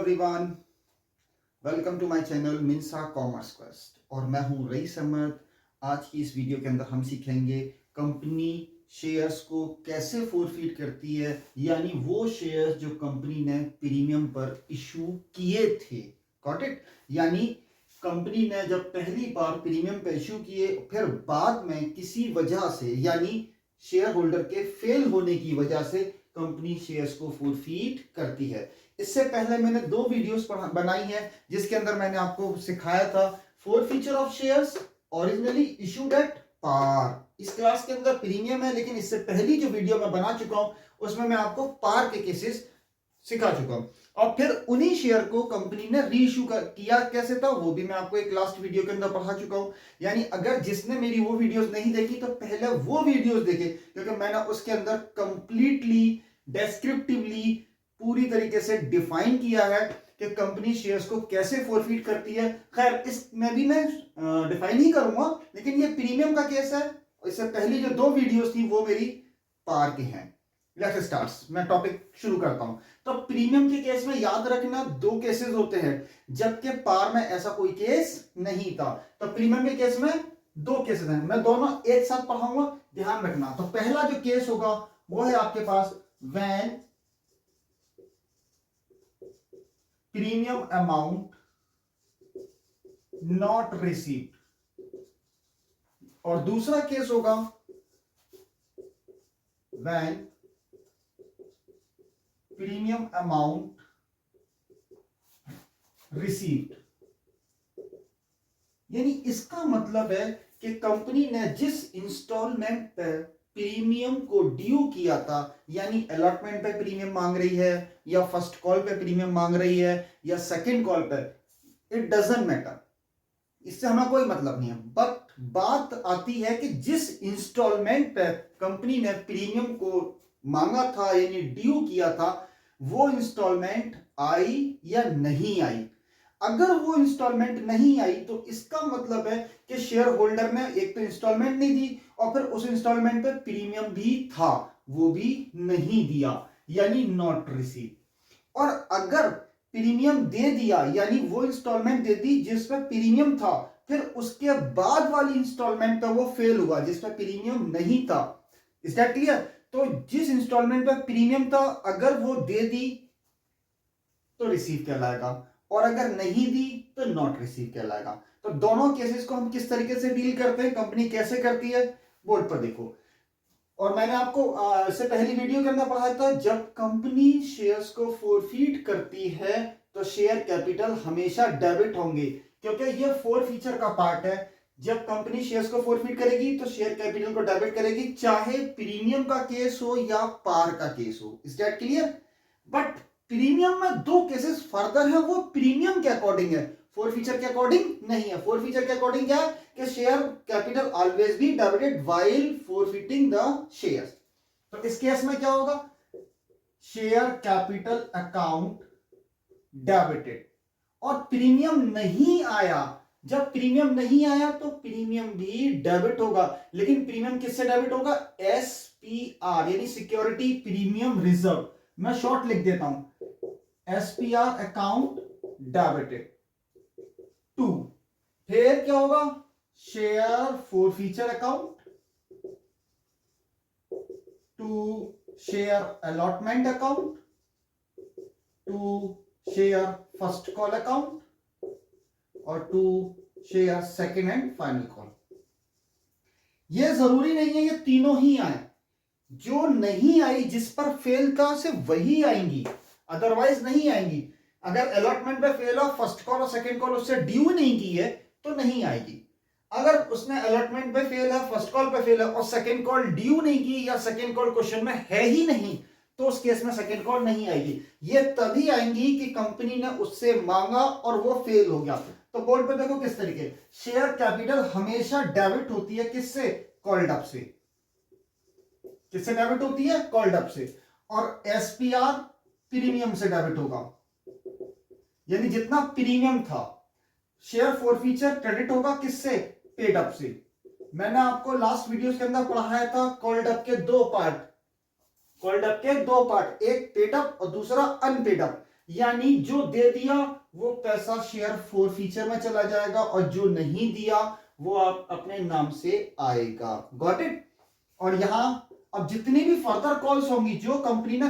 Everyone, welcome to my channel मिंसा commerce quest. और मैं हूं रईस अहमद। आज की इस वीडियो के अंदर हम सीखेंगे कंपनी शेयर्स को कैसे फोरफीट करती है, यानी वो शेयर्स जो कंपनी ने प्रीमियम पर इशू किए थे। Got it? यानी कंपनी ने जब पहली बार प्रीमियम पे इशू किए, फिर बाद में किसी वजह से, यानी शेयर होल्डर के फेल होने की वजह से कंपनी शेयर्स को फोरफीट करती है। इससे पहले मैंने 2 वीडियोस बनाई है जिसके अंदर मैंने आपको सिखाया था forfeiture of shares originally issued at par. इस क्लास के अंदर प्रीमियम है, लेकिन इससे पहली जो वीडियो मैं बना चुका हूं उसमें मैं आपको पार के केसेस सिखा चुका हूं। और फिर उन्हीं शेयर को कंपनी ने री इशू किया कैसे था, वो भी मैं आपको एक लास्ट वीडियो के अंदर पढ़ा चुका हूं। यानी अगर जिसने मेरी वो वीडियोस नहीं देखी तो पहले वो वीडियोस देखे, क्योंकि मैंने उसके अंदर कंप्लीटली डेस्क्रिप्टिवली पूरी तरीके से डिफाइन किया है कि कंपनी शेयर्स को कैसे फोरफीट करती है। खैर, इसमें भी मैं डिफाइन ही करूंगा, लेकिन ये प्रीमियम का केस है। इससे पहली जो 2 वीडियोस थी वो मेरी पार की हैं। लेट्स स्टार्ट, मैं टॉपिक शुरू करता हूं। तो प्रीमियम के केस में याद रखना 2 केसेस होते हैं, जबकि पार में ऐसा कोई केस नहीं था। तो प्रीमियम के केस में 2 केसेस हैं, मैं दोनों एक साथ पढ़ाऊंगा, ध्यान रखना। तो पहला जो केस होगा वो है आपके पास when premium amount not received, और दूसरा केस होगा व्हेन प्रीमियम अमाउंट रिसीव्ड। यानी इसका मतलब है कि कंपनी ने जिस इंस्टॉलमेंट पर प्रीमियम को ड्यू किया था, यानी अलॉटमेंट पे प्रीमियम मांग रही है, या फर्स्ट कॉल पे प्रीमियम मांग रही है, या सेकंड कॉल पे, इट डजंट मैटर, इससे हमें कोई मतलब नहीं है। बट बात आती है कि जिस इंस्टॉलमेंट पे कंपनी ने प्रीमियम को मांगा था, यानी ड्यू किया था, वो इंस्टॉलमेंट आई या नहीं आई। अगर वो इंस्टॉलमेंट नहीं आई तो इसका मतलब है कि शेयर होल्डर ने एक तो इंस्टॉलमेंट नहीं दी, और फिर उस इंस्टॉलमेंट पे प्रीमियम भी था, वो भी नहीं दिया, यानी नॉट रिसीव। और अगर प्रीमियम दे दिया, यानी वो इंस्टॉलमेंट दे दी जिस पे प्रीमियम था, फिर उसके बाद वाली इंस्टॉलमेंट पे वो फेल हुआ जिस पे प्रीमियम नहीं था। Is that clear? तो जिस इंस्टॉलमेंट पे प्रीमियम था, अगर वो दे दी तो रिसीव कहलाएगा, और अगर नहीं दी तो नॉट रिसीव कहलाएगा। तो दोनों केसेस को हम किस तरीके से डील करते हैं, कंपनी कैसे करती है, बोर्ड पर देखो। और मैंने आपको इससे पहली वीडियो के अंदर पढ़ाया था, जब कंपनी शेयर्स को फोरफीट करती है तो शेयर कैपिटल हमेशा डेबिट होंगे, क्योंकि ये फोरफीचर का पार्ट है। जब कंपनी शेयर्स को फोरफीट करेगी तो शेयर कैपिटल को डेबिट करेगी, चाहे प्रीमियम का केस हो या पार का केस हो। Is that clear? But premium में 2 केसेस फर्दर है, वो प्रीमियम के अकॉर्डिंग है, फोरफीचर के अकॉर्डिंग नहीं है। फोरफीचर के अकॉर्डिंग क्या है कि share capital always be debited while forfeiting the shares. तो इस केस में क्या होगा, शेयर कैपिटल अकाउंट डेबिटेड, और प्रीमियम नहीं आया। जब प्रीमियम नहीं आया तो प्रीमियम भी डेबिट होगा, लेकिन प्रीमियम किससे डेबिट होगा? एसपीआर, यानी सिक्योरिटी प्रीमियम रिजर्व। मैं शॉर्ट लिख देता हूं, एसपीआर अकाउंट डेबिटेड टू। फिर क्या होगा? Share forfeiture account to share allotment account to share first call account और to share second and final call. यह जरूरी नहीं है ये तीनों ही आए, जो नहीं आई जिस पर फेल था सिर्फ वही आएंगी, अदरवाइज नहीं आएंगी। अगर अलॉटमेंट पे फेल हो, फर्स्ट कॉल और सेकंड कॉल उससे ड्यू नहीं की है तो नहीं आएगी। अगर उसने अलॉटमेंट पे फेल है, फर्स्ट कॉल पे फेल है और सेकंड कॉल ड्यू नहीं की, या सेकंड कॉल क्वेश्चन में है ही नहीं, तो उस केस में सेकंड कॉल नहीं आएगी। ये तभी आएंगी कि कंपनी ने उससे मांगा और वो फेल हो गया। तो बोर्ड पे देखो किस तरीके, शेयर कैपिटल हमेशा डेबिट होती है किससे? कॉल्ड अप से। किससे डेबिट होती है? कॉल्ड अप से। और एसपीआर प्रीमियम से डेबिट होगा, यानी जितना प्रीमियम था। शेयर फोरफीचर क्रेडिट होगा किससे? पेड अप से। मैंने आपको लास्ट वीडियोस के अंदर पढ़ाया था कॉल्ड अप के 2 पार्ट, कॉल्ड अप के 2 पार्ट, एक पेड अप और दूसरा अनपेड अप। यानी जो दे दिया वो पैसा शेयर फोर फीचर में चला जाएगा और जो नहीं दिया वो आप अपने नाम से आएगा। Got it. और यहां अब जितनी भी फर्दर कॉल्स होंगी जो कंपनी ने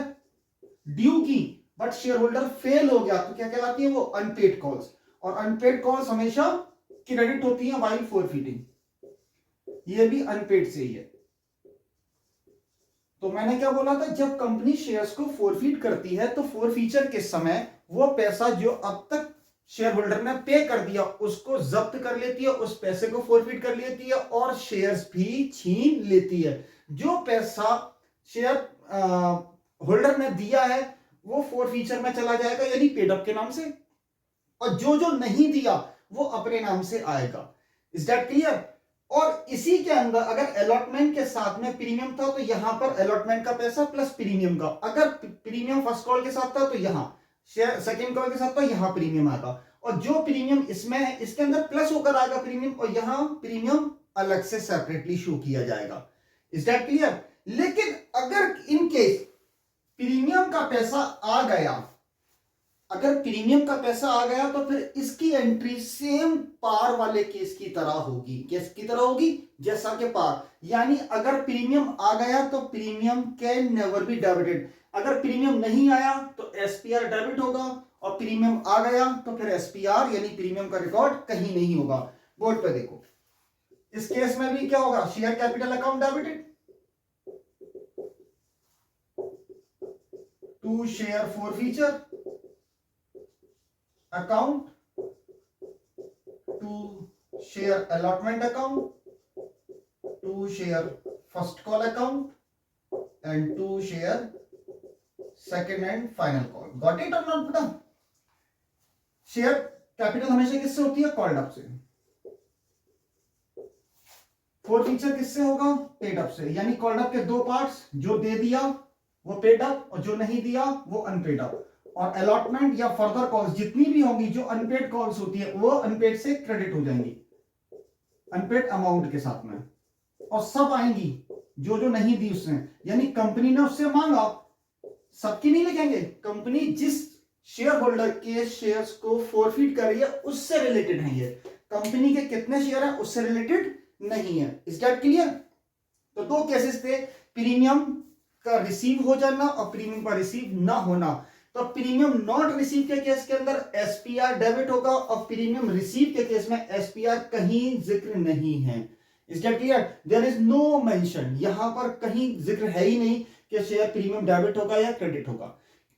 ड्यू की बट शेयर होल्डर फेल हो गया तो क्या कहलाती है वो अनपेड कॉल्स। और अनपेड कॉल्स हमेशा क्रेडिट होती है वाइल फॉरफीटिंग, ये भी अनपेड से ही है। तो मैंने क्या बोला था, जब कंपनी शेयर्स को फोरफीट करती है तो फोरफीचर के समय वो पैसा जो अब तक शेयर होल्डर ने पे कर दिया उसको जब्त कर लेती है, उस पैसे को फोरफीट कर लेती है और शेयर्स भी छीन लेती है। जो पैसा शेयर होल्डर ने दिया है वो फोरफीचर में चला जाएगा यानी पेड अप के नाम से, और जो जो नहीं दिया वो अपने नाम से आएगा। Is that clear. और इसी के अंदर अगर अलॉटमेंट के साथ में प्रीमियम था तो यहां पर अलॉटमेंट का पैसा प्लस प्रीमियम का, अगर प्रीमियम फर्स्ट कॉल के साथ था तो यहां शेयर सेकंड कॉल के साथ था यहां प्रीमियम आएगा, और जो प्रीमियम इसमें है इसके अंदर प्लस होकर आएगा प्रीमियम, और यहां प्रीमियम अलग से सेपरेटली शो किया जाएगा। Is that clear. लेकिन अगर इन केस प्रीमियम का पैसा आ गया, अगर प्रीमियम का पैसा आ गया तो फिर इसकी एंट्री सेम पार वाले केस की तरह होगी। केस की तरह होगी जैसा कि पार, यानी अगर प्रीमियम आ गया तो premium can never be debited, अगर प्रीमियम नहीं आया तो एसपीआर डेबिट होगा, और प्रीमियम आ गया तो फिर एसपीआर यानी प्रीमियम का रिकॉर्ड कहीं नहीं होगा। बोर्ड पे देखो, इस केस में भी क्या होगा, share capital account debited to share forfeiture account to share allotment account to share first call account and to share second and final call। got it or not बेटा। शेयर कैपिटल हमेशा किससे होती है, called up से। Forfeiture किससे होगा, paid up से। यानी कॉल्ड अप के दो पार्ट्स, जो दे दिया वो पेड अप और जो नहीं दिया वो अनपेड अप। और अलॉटमेंट या फर्दर कॉल्स जितनी भी होंगी जो अनपेड कॉल्स होती है वो अनपेड से क्रेडिट हो जाएंगी अनपेड अमाउंट के साथ में, और सब आएंगी जो जो नहीं दी उसने, यानी कंपनी ने उससे मांगा, सबकी नहीं लिखेंगे, कंपनी जिस शेयर होल्डर के शेयर्स को फोरफीट कर रही है उससे रिलेटेड है ये, कंपनी के कितने शेयर है उससे रिलेटेड नहीं है। Is that clear. तो दो केसेस थे, प्रीमियम का रिसीव हो जाना और प्रीमियम का रिसीव ना होना। तो प्रीमियम नॉट रिसीव के केस के अंदर एसपीआर डेबिट होगा, और प्रीमियम रिसीव के केस में एसपीआर कहीं जिक्र नहीं है। Is that clear. There is no mention, यहां पर कहीं जिक्र है ही नहीं कि शेयर प्रीमियम डेबिट होगा या क्रेडिट होगा।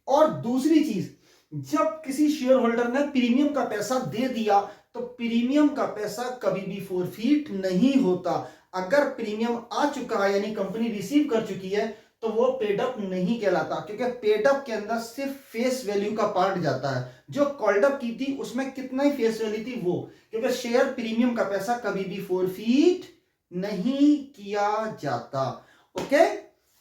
और दूसरी चीज, जब किसी शेयर होल्डर ने प्रीमियम का पैसा दे दिया तो प्रीमियम का पैसा कभी भी फोरफीट नहीं होता। अगर प्रीमियम आ चुका है यानी कंपनी रिसीव कर चुकी है तो वो पेड अप नहीं कहलाता, क्योंकि पेड अप के अंदर सिर्फ फेस वैल्यू का पार्ट जाता है। जो कॉल्ड अप की थी उसमें कितना ही फेस वैल्यू थी वो, क्योंकि शेयर प्रीमियम का पैसा कभी भी फोरफीट नहीं किया जाता। Okay,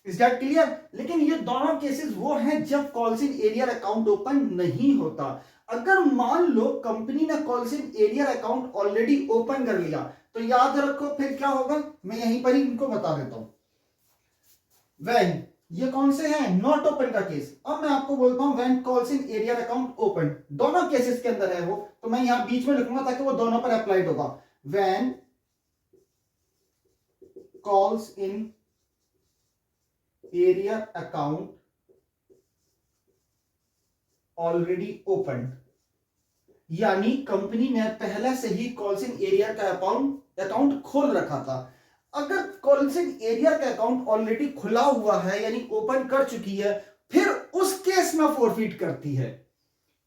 is that clear. लेकिन ये दोनों केसेस वो हैं जब calls in arrear account open नहीं होता। अगर मान लो कंपनी ने calls in arrear account already open कर लिया तो याद रखो फिर क्या होगा, मैं यहीं पर ही इनको बता देता हूं। When, ये कौन से हैं, नॉट ओपन का केस। अब मैं आपको बोलता हूं when calls in arrear account open, दोनों केसेस के अंदर है वो, तो मैं यहां बीच में लिखूंगा ताकि वो दोनों पर अप्लाइड होगा। When calls in arrear account already open, यानी कंपनी ने पहले से ही कॉल्स इन एरियर का अकाउंट खोल रखा था। अगर कॉल्स इन एरियर का अकाउंट ऑलरेडी खुला हुआ है यानी ओपन कर चुकी है, फिर उस केस में फोरफीट करती है।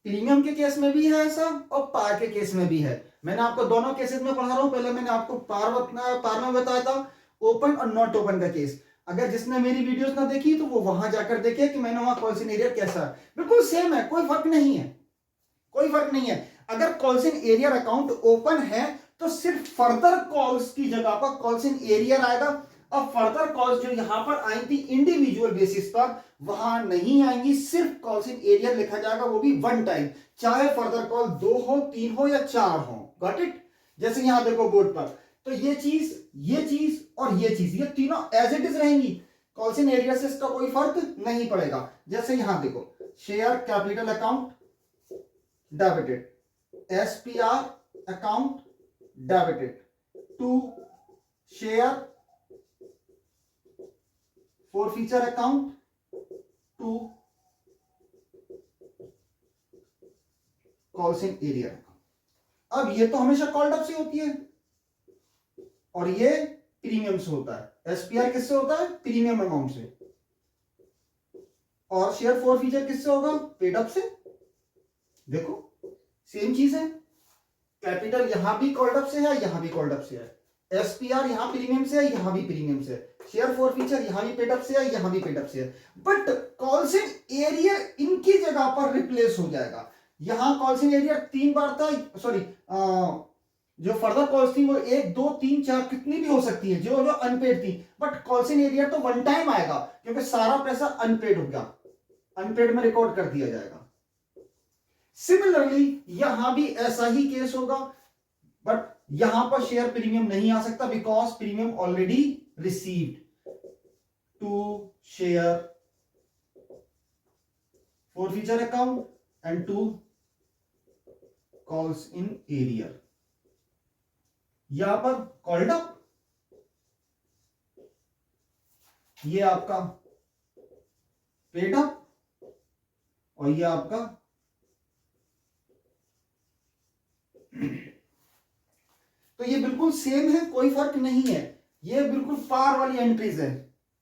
प्रीमियम के केस में भी है ऐसा और पार के केस में भी है। मैंने आपको दोनों केसेस में पढ़ा रहा हूं, पहले मैंने आपको पार में बताया था ओपन और नॉट ओपन का केस। अगर जिसने मेरी वीडियोस ना देखी तो वो वहां जाकर देखे कि मैंने वहां कॉल्स इन एरियर कैसा है, बिल्कुल सेम है, कोई फर्क नहीं है, कोई फर्क नहीं है। अगर calls in arrear account open है तो सिर्फ फर्दर कॉल्स की जगह पर कॉल्स इन एरियर आएगा। अब फर्दर कॉल्स जो यहां पर आई थी इंडिविजुअल बेसिस पर वहां नहीं आएंगी, सिर्फ कॉल्स इन एरियर लिखा जाएगा, वो भी वन टाइम, चाहे फर्दर कॉल 2 हो 3 हो या 4 हो। Got it. जैसे यहां देखो बोर्ड पर, तो ये चीज और ये चीज, ये तीनों एज इट इज रहेंगी, कॉल्स इन एरियर से इसका कोई फर्क नहीं पड़ेगा। जैसे यहां देखो share capital account debited, SPR account debited to share forfeiture account to calls in arrear. अब ये तो हमेशा कॉल्ड अप से होती है और ये प्रीमियम से होता है। एसपीआर किससे होता है? प्रीमियम अमाउंट से। और शेयर फॉरफीचर किससे होगा? पेड अप से। देखो सेम चीज है, कैपिटल यहां भी कॉल्ड अप से है, यहां भी कॉल्ड अप से है। एसपीआर यहां प्रीमियम से है, यहां भी प्रीमियम से है। शेयर फॉरफीचर यहां भी पेड अप से है, यहां भी पेड अप से है। बट कॉल्स इन एरियर इनकी जगह पर रिप्लेस हो जाएगा। यहां कॉल्स इन एरियर 3 बार था, सॉरी जो फर्दर कॉल्स थी वो 1 2 3 4 कितनी भी हो सकती है जो जो अनपेड थी। बट कॉल्स इन एरियर तो वन टाइम आएगा क्योंकि सारा पैसा अनपेड हो गया, अनपेड में रिकॉर्ड कर दिया जाएगा। सिमिलरली यहां भी ऐसा ही केस होगा, बट यहां पर शेयर प्रीमियम नहीं आ सकता because premium already received to share forfeiture account and to calls in arrear. यहां पर कॉल्ड अप, ये आपका पेड अप और ये आपका तो ये बिल्कुल सेम है, कोई फर्क नहीं है। ये बिल्कुल पार वाली एंट्रीज है।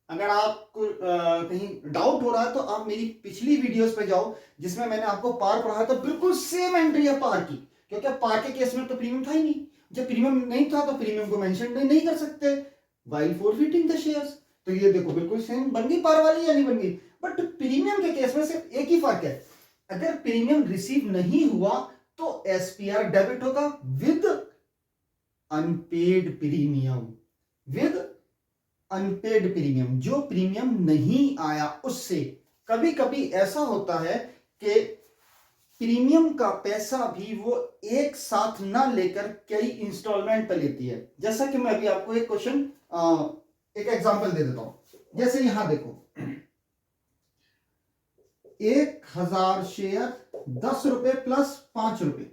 अगर आपको कहीं डाउट हो रहा है तो आप मेरी पिछली वीडियोस पे जाओ जिसमें मैंने आपको पार पढ़ाया था। बिल्कुल सेम एंट्री है पार की, क्योंकि पार के केस में तो प्रीमियम था ही नहीं। जब प्रीमियम नहीं था तो प्रीमियम को मेंशन नहीं कर सकते व्हाइल फॉरफिटिंग द शेयर्स। तो ये देखो बिल्कुल सेम बन गई पार वाली या नहीं बन गई। बट प्रीमियम के केस में सिर्फ एक ही फर्क है, अगर प्रीमियम रिसीव नहीं हुआ तो एसपीआर डेबिट होगा with unpaid premium, with unpaid premium. जो प्रीमियम नहीं आया उससे। कभी कभी ऐसा होता है कि प्रीमियम का पैसा भी वो एक साथ ना लेकर कई इंस्टॉलमेंट पे लेती है। जैसा कि मैं अभी आपको एक क्वेश्चन एक एग्जांपल दे देता हूं। जैसे यहां देखो 1000 शेयर 10 रुपए प्लस 5 रुपए।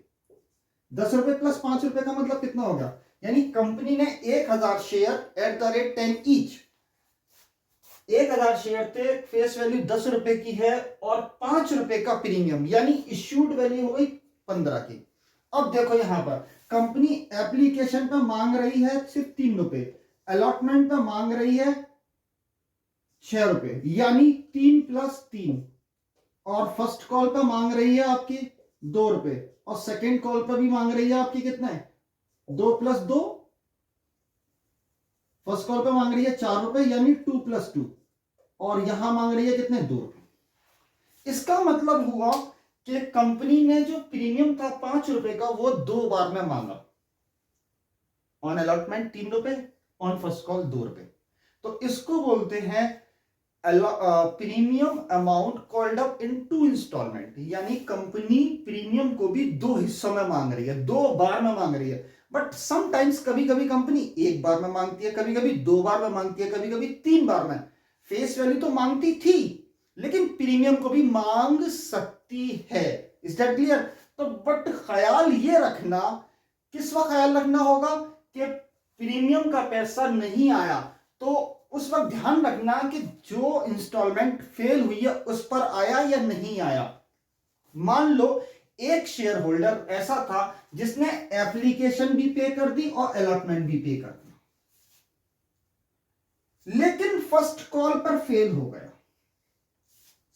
10 रुपए प्लस 5 रुपए का मतलब कितना होगा? यानी कंपनी ने 1000 share at the rate 10 each, 1000 share थे, फेस वैल्यू 10 रुपए की है और 5 रुपए का प्रीमियम, यानी इश्यूड वैल्यू हो गई 15 की। अब देखो यहां पर कंपनी एप्लीकेशन पे मांग रही है सिर्फ 3 रुपए, अलॉटमेंट पे मांग रही है 6 रुपए, यानी 3 प्लस 3। और फर्स्ट कॉल पे मांग रही है आपकी 2 रुपए और सेकेंड कॉल पे भी मांग रही है आपकी कितना है 2 प्लस 2। फर्स्ट कॉल पे मांग रही है 4 रुपए यानी 2 प्लस 2 और यहां मांग रही है कितने 2 रुपए। इसका मतलब हुआ कि कंपनी ने जो प्रीमियम था 5 रुपए का वो 2 बार में मांगा। ऑन अलॉटमेंट 3 रुपए, ऑन फर्स्ट कॉल 2 रुपए। तो इसको बोलते हैं premium amount called up in 2 instalment. यानी कंपनी प्रीमियम को भी 2 हिस्सों में मांग रही है, 2 बार में मांग रही है। बट समटाइम्स कभी कभी कंपनी 1 बार में मांगती है, कभी कभी 2 बार में मांगती है, कभी कभी 3 बार में। फेस वैल्यू तो मांगती थी लेकिन प्रीमियम को भी मांग सकती है। Is that clear? तो बट ख्याल ये रखना, किस वक्त ख्याल रखना होगा कि प्रीमियम का पैसा नहीं आया तो उस वक्त ध्यान रखना कि जो इंस्टॉलमेंट फेल हुई है उस पर आया या नहीं आया। मान लो एक शेयर होल्डर ऐसा था जिसने एप्लीकेशन भी पे कर दी और अलॉटमेंट भी पे कर दी, लेकिन फर्स्ट कॉल पर फेल हो गया।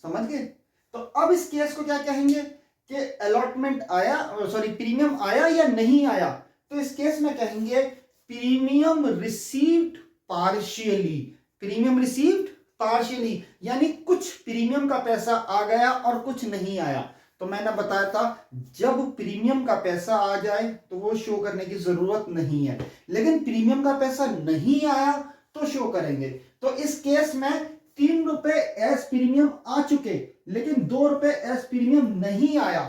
समझ गए? तो अब इस केस को क्या कहेंगे कि अलॉटमेंट आया, सॉरी प्रीमियम आया या नहीं आया। तो इस केस में कहेंगे premium received partially. Premium received partially यानी कुछ प्रीमियम का पैसा आ गया और कुछ नहीं आया। तो मैंने बताया था जब प्रीमियम का पैसा आ जाए तो वो शो करने की जरूरत नहीं है, लेकिन प्रीमियम का पैसा नहीं आया तो शो करेंगे। तो इस केस में 3 रुपए एस प्रीमियम आ चुके लेकिन 2 रुपए एस प्रीमियम नहीं आया।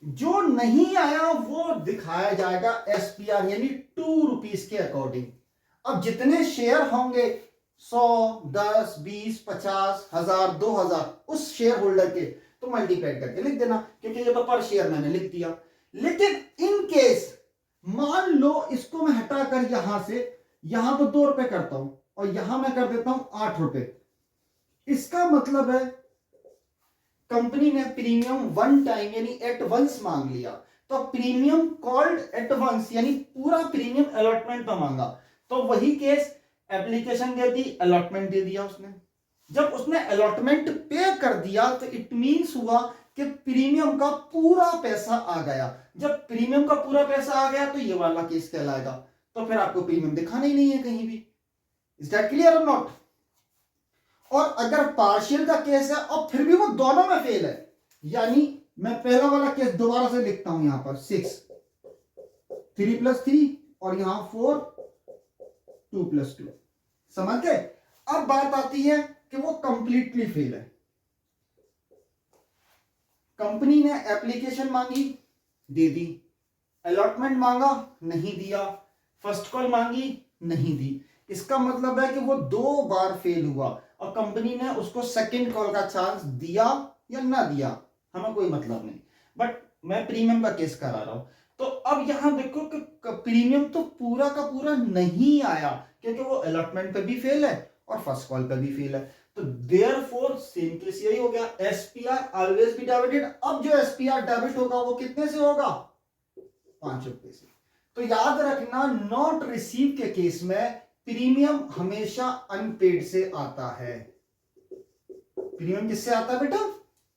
जो नहीं आया वो दिखाया जाएगा एसपीआर यानी 2 रुपीस के अकॉर्डिंग। अब जितने शेयर होंगे 100, 10, 20, 50, 1000, 2000 उस शेयर होल्डर के, तो मल्टीप्लाइड करके लिख देना, क्योंकि ये तो पर शेयर मैंने लिख दिया। लेकिन इन केस मान लो इसको मैं हटाकर यहां से यहां तो 2 रुपए करता हूं और यहां मैं कर देता हूं 8 रुपए, इसका मतलब है कंपनी ने प्रीमियम वन टाइम यानी एट वंस मांग लिया। तो प्रीमियम कॉल्ड एट वंस यानी पूरा प्रीमियम अलॉटमेंट पे मांगा। तो वही केस, एप्लीकेशन दे दी, अलॉटमेंट दे दिया उसने। जब उसने अलॉटमेंट पे कर दिया तो इट मींस हुआ कि प्रीमियम का पूरा पैसा आ गया। जब प्रीमियम का पूरा पैसा आ गया तो ये वाला केस कहलाएगा। तो फिर आपको प्रीमियम दिखाना ही नहीं है कहीं भी। इज दैट क्लियर और नॉट? और अगर पार्शियल का केस है और फिर भी वो दोनों में फेल है, यानी मैं पहला वाला केस दोबारा से लिखता हूं, यहां पर 6 3 + 3 और यहां 4 2 + 2, समझ गए? अब बात आती है कि वो कंप्लीटली फेल है। कंपनी ने एप्लीकेशन मांगी, दे दी, अलॉटमेंट मांगा, नहीं दिया, फर्स्ट कॉल मांगी, नहीं दी। इसका मतलब है कि वो 2 बार फेल हुआ और कंपनी ने उसको सेकंड कॉल का चांस दिया या ना दिया, हमें कोई मतलब नहीं। बट मैं प्रीमियम का केस करा रहा हूं। तो अब यहां देखो कि प्रीमियम तो पूरा का पूरा नहीं आया, क्योंकि वो अलॉटमेंट पे भी फेल है और फर्स्ट कॉल पे भी फेल है। तो देयरफॉर सेम केस यही हो गया, एसपीआर ऑलवेज बी डेबिटेड। अब जो एसपीआर डेबिट होगा वो कितने से होगा? 5 रुपए से। तो याद रखना, नॉट रिसीव के केस में प्रीमियम हमेशा अनपेड से आता है। प्रीमियम किससे आता है बेटा?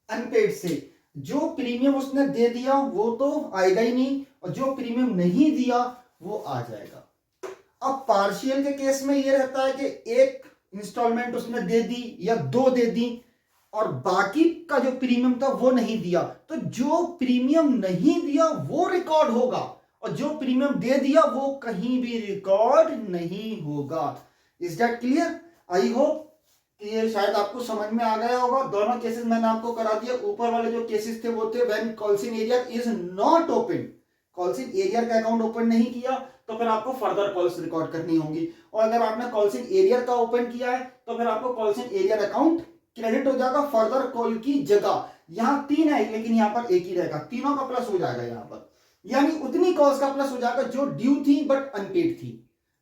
अनपेड से। जो प्रीमियम उसने दे दिया वो तो आएगा ही नहीं, और जो प्रीमियम नहीं दिया वो आ जाएगा। अब पार्शियल के केस में ये रहता है कि एक इंस्टॉलमेंट उसने दे दी या 2 दे दी और बाकी का जो प्रीमियम था वो नहीं दिया, तो जो प्रीमियम नहीं दिया वो रिकॉर्ड होगा और जो प्रीमियम दे दिया वो कहीं भी रिकॉर्ड नहीं होगा। Is that clear? I hope कि ये शायद आपको समझ में आ गया होगा। दोनों केसेस मैंने आपको करा दिया। ऊपर वाले जो केसेस थे वो थे when calls in arrear is not open, calls in arrear का अकाउंट ओपन नहीं किया तो फिर आपको फर्दर कॉल्स रिकॉर्ड करनी होंगी, और अगर आपने कॉल्स इन एरियर का ओपन किया है तो फिर आपको calls in arrear account credit हो जाएगा फर्दर कॉल की जगह। यहां 3 है लेकिन यहां पर एक ही रहेगा, तीनों का प्लस हो जाएगा यहां पर, यानी उतनी कॉल्स का प्लस हो जाएगा जो ड्यू थी बट अनपेड थी।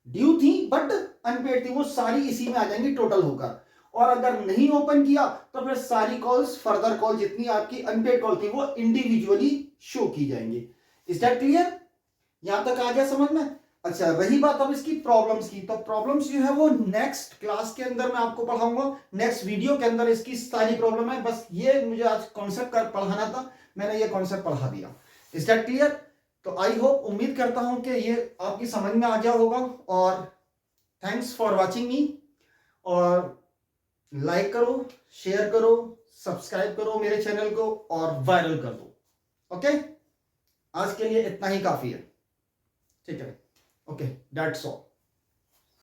ड्यू थी बट अनपेड थी, वो सारी इसी में आ जाएंगी टोटल होकर। और अगर नहीं ओपन किया तो फिर सारी कॉल्स, फर्दर कॉल जितनी आपकी अनपेड कॉल थी वो इंडिविजुअली शो की जाएंगी। Is that clear? यहां तक आ गया समझ में? अच्छा, रही बात अब इसकी प्रॉब्लम्स की, तो प्रॉब्लम्स जो है वो नेक्स्ट क्लास के अंदर मैं आपको पढ़ाऊंगा। नेक्स्ट वीडियो के अंदर इसकी सारी प्रॉब्लम है। बस ये मुझे आज कॉन्सेप्ट पढ़ाना था, मैंने ये कॉन्सेप्ट पढ़ा दिया। Is that clear? तो आई होप, उम्मीद करता हूं कि ये आपकी समझ में आ गया होगा। और थैंक्स फॉर वॉचिंग मी। और लाइक करो, शेयर करो, सब्सक्राइब करो मेरे चैनल को और वायरल कर दो। ओके, आज के लिए इतना ही काफी है। ठीक है, ओके, दैट्स ऑल।